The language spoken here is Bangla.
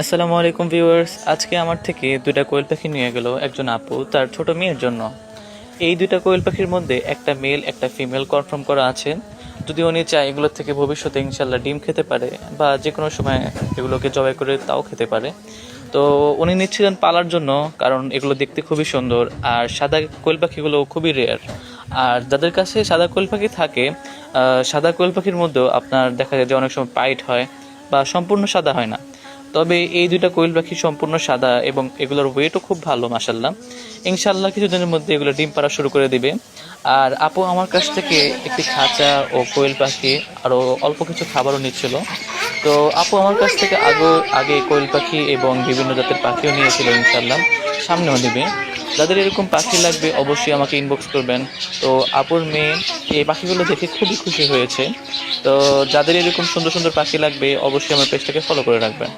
আসসালামু আলাইকুম ভিউয়ার্স, আজকে আমার থেকে দুইটা কোয়েল পাখি নিয়ে গেল একজন আপু তার ছোট মেয়ের জন্য। এই দুইটা কোয়েল পাখির মধ্যে একটা মেল একটা ফিমেল কনফার্ম করা আছে। যদি উনি চায় এগুলোর থেকে ভবিষ্যতে ইনশাল্লাহ ডিম খেতে পারে বা যে কোনো সময় এগুলোকে জবাই করে তাও খেতে পারে। তো উনি নিচ্ছিলেন পালার জন্য, কারণ এগুলো দেখতে খুবই সুন্দর আর সাদা কোয়েল পাখিগুলো খুবই রেয়ার। আর যাদের কাছে সাদা কোয়েল পাখি থাকে, সাদা কোয়েল পাখির মধ্যেও আপনার দেখা যায় যে অনেক সময় পাইট হয় বা সম্পূর্ণ সাদা হয় না। তবে এই দুইটা কোয়েল পাখি সম্পূর্ণ সাদা এবং এগুলোর ওয়েটও খুব ভালো মাশাল্লাহ। ইনশাল্লাহ কিছুদিনের মধ্যে এগুলো ডিম পাড়া শুরু করে দিবে। আর আপু আমার কাছ থেকে একটি খাঁচা ও কোয়েল পাখি আরও অল্প কিছু খাবারও নিচ্ছিল। তো আপু আমার কাছ থেকে আগে কোয়েল পাখি এবং বিভিন্ন জাতের পাখিও নিয়েছিল, ইনশাল্লাহ সামনেও নেবে। যাদের এরকম পাখি লাগবে অবশ্যই আমাকে ইনবক্স করবেন। তো আপুর মেয়ে এই পাখিগুলো দেখে খুবই খুশি হয়েছে। তো যাদের এরকম সুন্দর সুন্দর পাখি লাগবে অবশ্যই আমার পেজটাকে ফলো করে রাখবেন।